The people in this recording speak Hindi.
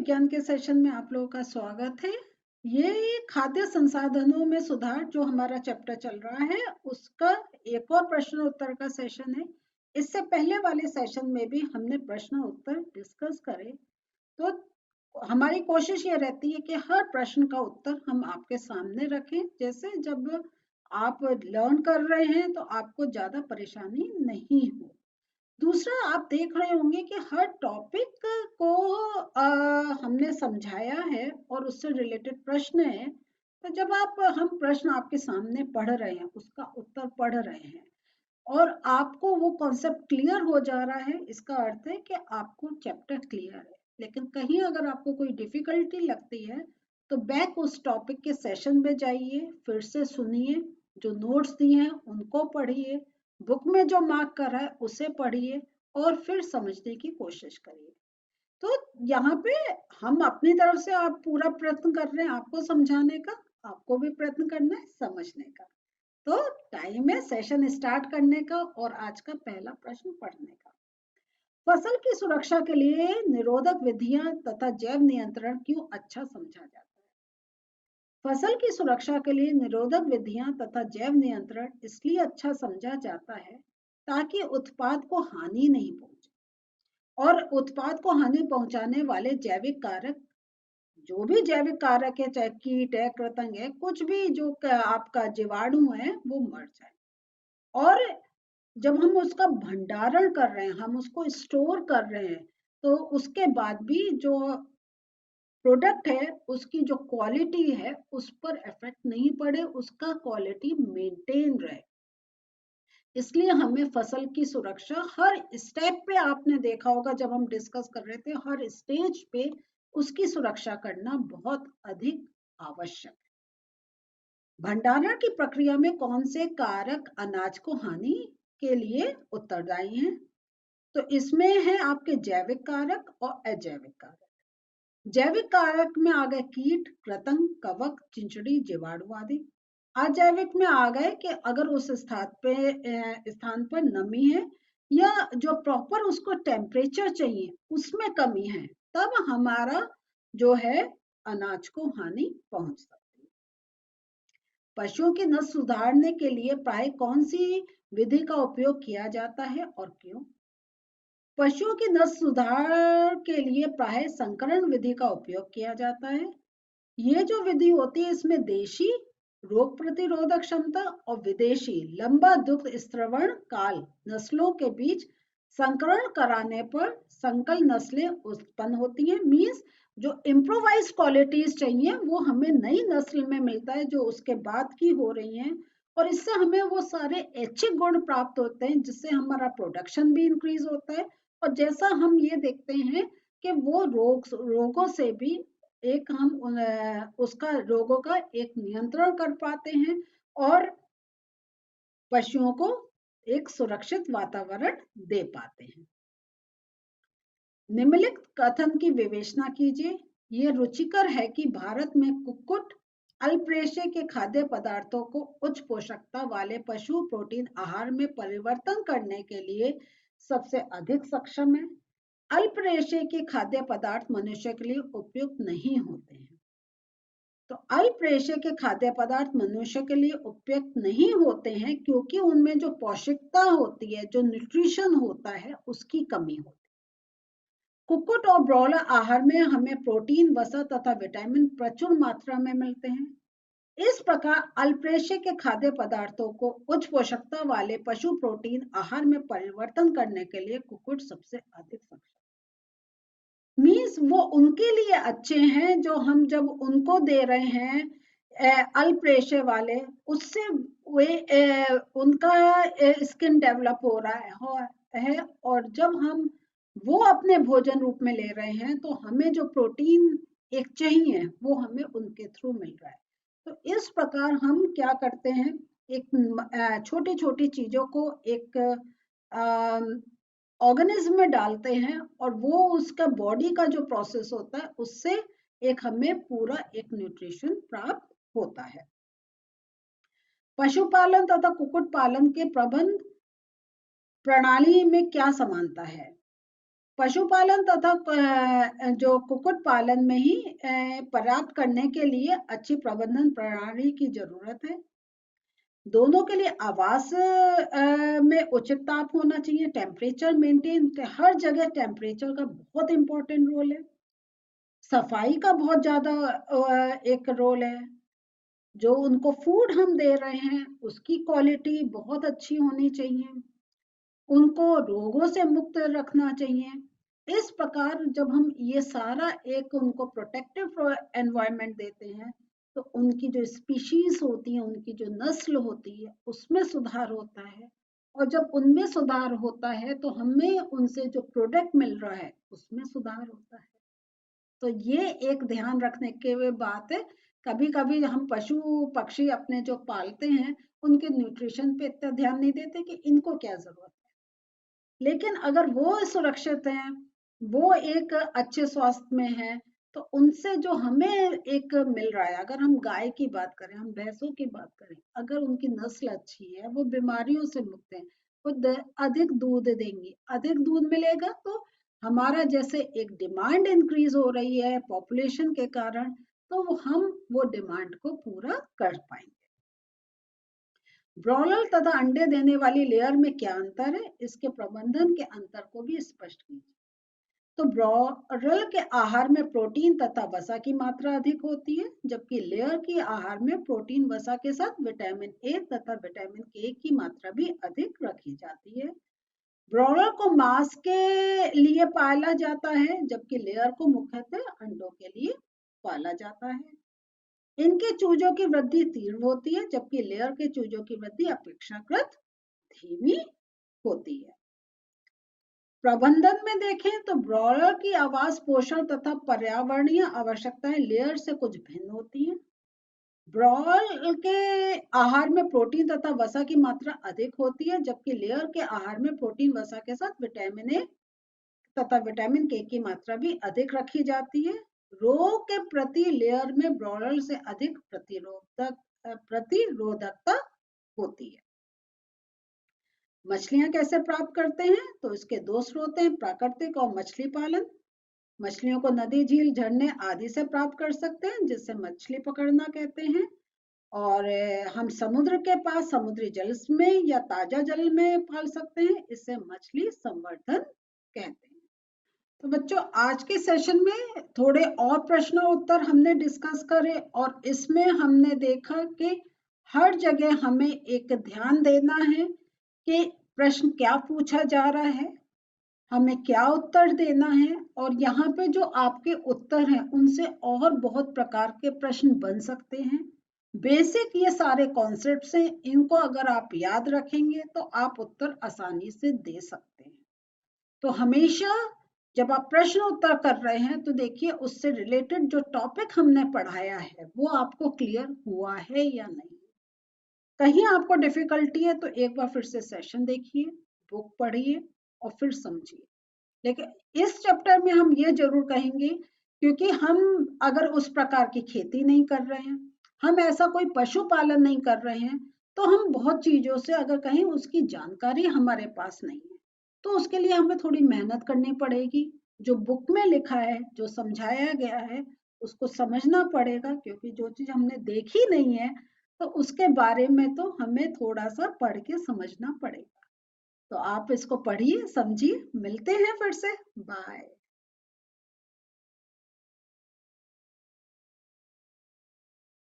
विज्ञान के सेशन में आप लोगों का स्वागत है। ये खाद्य संसाधनों में सुधार जो हमारा चैप्टर चल रहा है उसका एक और प्रश्न उत्तर का सेशन है। इससे पहले वाले सेशन में भी हमने प्रश्न उत्तर डिस्कस करे, तो हमारी कोशिश ये रहती है कि हर प्रश्न का उत्तर हम आपके सामने रखें, जैसे जब आप लर्न कर रहे हैं तो आपको ज्यादा परेशानी नहीं हो। दूसरा, आप देख रहे होंगे कि हर टॉपिक को हमने समझाया है और उससे रिलेटेड प्रश्न है। तो जब हम प्रश्न आपके सामने पढ़ रहे हैं, उसका उत्तर पढ़ रहे हैं और आपको वो कॉन्सेप्ट क्लियर हो जा रहा है, इसका अर्थ है कि आपको चैप्टर क्लियर है। लेकिन कहीं अगर आपको कोई डिफिकल्टी लगती है तो बैक उस टॉपिक के सेशन में जाइए, फिर से सुनिए, जो नोट्स दिए हैं उनको पढ़िए, बुक में जो मार्क कर रहा है उसे पढ़िए और फिर समझने की कोशिश करिए। तो यहाँ पे हम अपनी तरफ से आप पूरा प्रयत्न कर रहे हैं आपको समझाने का, आपको भी प्रयत्न करना है समझने का। तो टाइम है सेशन स्टार्ट करने का और आज का पहला प्रश्न पढ़ने का। फसल की सुरक्षा के लिए निरोधक विधियां तथा जैव नियंत्रण क्यों अच्छा समझा जाता है? फसल की सुरक्षा के लिए निरोधक विधियां तथा जैव नियंत्रण इसलिए अच्छा समझा जाता है ताकि उत्पाद को हानि नहीं पहुंचे, और उत्पाद को हानि पहुंचाने वाले जैविक कारक, जो भी जैविक कारक है, चाहे कीट है, कृतंग है, कुछ भी जो आपका जीवाणु है, वो मर जाए। और जब हम उसका भंडारण कर रहे हैं, हम उसको स्टोर कर रहे हैं, तो उसके बाद भी जो प्रोडक्ट है उसकी जो क्वालिटी है उस पर इफेक्ट नहीं पड़े, उसका क्वालिटी मेंटेन रहे। इसलिए हमें फसल की सुरक्षा हर स्टेप पे, आपने देखा होगा जब हम डिस्कस कर रहे थे, हर स्टेज पे उसकी सुरक्षा करना बहुत अधिक आवश्यक है। भंडारण की प्रक्रिया में कौन से कारक अनाज को हानि के लिए उत्तरदायी हैं? तो इसमें है आपके जैविक कारक और अजैविक कारक। जैविक कारक में आ गए कीट, कृतंग, कवक, चिंचड़ी, जीवाणु आदि। अजैविक में आ गए कि अगर उस स्थान पर नमी है या जो प्रॉपर उसको टेम्परेचर चाहिए उसमें कमी है, तब हमारा जो है अनाज को हानि पहुंच सकती है। पशुओं की नस्ल सुधारने के लिए प्राय कौन सी विधि का उपयोग किया जाता है और क्यों? पशुओं की नस्ल सुधार के लिए प्राय संकरण विधि का उपयोग किया जाता है। ये जो विधि होती है इसमें देशी रोग प्रतिरोधक क्षमता और विदेशी लंबा दुग्ध स्त्रवण काल नस्लों के बीच संकरण कराने पर संकर नस्लें उत्पन्न होती हैं। मींस जो इम्प्रोवाइज क्वालिटीज चाहिए वो हमें नई नस्ल में मिलता है, जो उसके बाद की हो रही हैं, और इससे हमें वो सारे ऐच्छिक गुण प्राप्त होते हैं जिससे हमारा प्रोडक्शन भी इंक्रीज होता है। और जैसा हम ये देखते हैं कि वो रोगों से भी एक हम उसका रोगों का एक नियंत्रण कर पाते हैं और पशुओं को एक सुरक्षित वातावरण दे पाते हैं। निम्नलिखित कथन की विवेचना कीजिए। ये रुचिकर है कि भारत में कुक्कुट अल्परेशे के खाद्य पदार्थों को उच्च पोषकता वाले पशु प्रोटीन आहार में परिवर्तन करने के लिए सबसे अधिक सक्षम है। अल्परेशे के खाद्य पदार्थ मनुष्य के लिए उपयुक्त नहीं होते हैं। तो अल्परेशे के खाद्य पदार्थ मनुष्य के लिए उपयुक्त नहीं होते हैं क्योंकि उनमें जो पौष्टिकता होती है, जो न्यूट्रिशन होता है, उसकी कमी होती है। कुक्कुट और ब्रॉयलर आहार में हमें प्रोटीन, वसा तथा विटामिन प्रचुर मात्रा में मिलते हैं। इस प्रकार अल्परेशे के खाद्य पदार्थों को उच्च पोषकता वाले पशु प्रोटीन आहार में परिवर्तन करने के लिए कुक्कुट सबसे अधिक सक्षम। मीन्स वो उनके लिए अच्छे हैं जो हम जब उनको दे रहे हैं अल्परेशे वाले, उससे वे उनका स्किन डेवलप हो रहा है, और जब हम वो अपने भोजन रूप में ले रहे हैं तो हमें जो प्रोटीन एक चाहिए वो हमें उनके थ्रू मिल रहा है। तो इस प्रकार हम क्या करते हैं, एक छोटी छोटी चीजों को एक ऑर्गेनिज्म में डालते हैं और वो उसका बॉडी का जो प्रोसेस होता है उससे एक हमें पूरा एक न्यूट्रिशन प्राप्त होता है। पशुपालन तथा कुक्कुट पालन के प्रबंध प्रणाली में क्या समानता है? पशुपालन तथा जो कुक्कुट पालन में ही पर्याप्त करने के लिए अच्छी प्रबंधन प्रणाली की जरूरत है। दोनों के लिए आवास में उचित ताप होना चाहिए, टेम्परेचर मेंटेन, हर जगह टेम्परेचर का बहुत इंपॉर्टेंट रोल है। सफाई का बहुत ज्यादा एक रोल है। जो उनको फूड हम दे रहे हैं उसकी क्वालिटी बहुत अच्छी होनी चाहिए, उनको रोगों से मुक्त रखना चाहिए। इस प्रकार जब हम ये सारा एक उनको प्रोटेक्टिव एनवायरनमेंट देते हैं तो उनकी जो स्पीशीज होती है, उनकी जो नस्ल होती है उसमें सुधार होता है, और जब उनमें सुधार होता है तो हमें उनसे जो प्रोडक्ट मिल रहा है उसमें सुधार होता है। तो ये एक ध्यान रखने के बात है। कभी कभी हम पशु पक्षी अपने जो पालते हैं उनके न्यूट्रिशन पे इतना ध्यान नहीं देते कि इनको क्या जरूरत है, लेकिन अगर वो सुरक्षित हैं, वो एक अच्छे स्वास्थ्य में है, तो उनसे जो हमें एक मिल रहा है, अगर हम गाय की बात करें, हम भैंसों की बात करें, अगर उनकी नस्ल अच्छी है, वो बीमारियों से मुक्त है, वो अधिक दूध देंगी, अधिक दूध मिलेगा तो हमारा जैसे एक डिमांड इंक्रीज हो रही है पॉपुलेशन के कारण, तो हम वो डिमांड को पूरा कर पाएंगे। ब्रॉयलर तथा अंडे देने वाली लेयर में क्या अंतर है, इसके प्रबंधन के अंतर को भी स्पष्ट कीजिए। तो ब्रॉयलर के आहार में प्रोटीन तथा वसा की मात्रा अधिक होती है, जबकि लेयर की आहार में प्रोटीन वसा के साथ विटामिन ए तथा विटामिन के की मात्रा भी अधिक रखी जाती है। ब्रॉयलर को मांस के लिए पाला जाता है, जबकि लेयर को मुख्यतः अंडों के लिए पाला जाता है। इनके चूजों की वृद्धि तीव्र होती है, जबकि लेयर के चूजों की वृद्धि अपेक्षाकृत धीमी होती है। प्रबंधन में देखें तो ब्रॉयलर की आवास, पोषण तथा पर्यावरणीय आवश्यकताएं लेयर से कुछ भिन्न होती हैं। ब्रॉयलर के आहार में प्रोटीन तथा वसा की मात्रा अधिक होती है, जबकि लेयर के आहार में प्रोटीन वसा के साथ विटामिन ए तथा विटामिन के की मात्रा भी अधिक रखी जाती है। रोग के प्रति लेयर में ब्रॉयलर से अधिक प्रतिरोधकता होती है। मछलियां कैसे प्राप्त करते हैं, तो इसके दो स्रोत हैं, प्राकृतिक और मछली पालन। मछलियों को नदी, झील, झरने आदि से प्राप्त कर सकते हैं, जिससे मछली पकड़ना कहते हैं। और हम समुद्र के पास समुद्री जल में या ताजा जल में पाल सकते हैं, इससे मछली संवर्धन कहते हैं। तो बच्चों, आज के सेशन में थोड़े और प्रश्न उत्तर हमने डिस्कस करे, और इसमें हमने देखा कि हर जगह हमें एक ध्यान देना है कि प्रश्न क्या पूछा जा रहा है, हमें क्या उत्तर देना है, और यहाँ पे जो आपके उत्तर हैं उनसे और बहुत प्रकार के प्रश्न बन सकते हैं। बेसिक ये सारे कॉन्सेप्ट्स हैं, इनको अगर आप याद रखेंगे तो आप उत्तर आसानी से दे सकते हैं। तो हमेशा जब आप प्रश्न उत्तर कर रहे हैं तो देखिए उससे रिलेटेड जो टॉपिक हमने पढ़ाया है वो आपको क्लियर हुआ है या नहीं। कहीं आपको डिफिकल्टी है तो एक बार फिर से सेशन देखिए, बुक पढ़िए और फिर समझिए। लेकिन इस चैप्टर में हम ये जरूर कहेंगे, क्योंकि हम अगर उस प्रकार की खेती नहीं कर रहे हैं, हम ऐसा कोई पशुपालन नहीं कर रहे हैं, तो हम बहुत चीजों से अगर कहीं उसकी जानकारी हमारे पास नहीं है तो उसके लिए हमें थोड़ी मेहनत करनी पड़ेगी। जो बुक में लिखा है, जो समझाया गया है, उसको समझना पड़ेगा, क्योंकि जो चीज हमने देखी नहीं है तो उसके बारे में तो हमें थोड़ा सा पढ़ के समझना पड़ेगा। तो आप इसको पढ़िए, समझिए। मिलते हैं फिर से। बाय।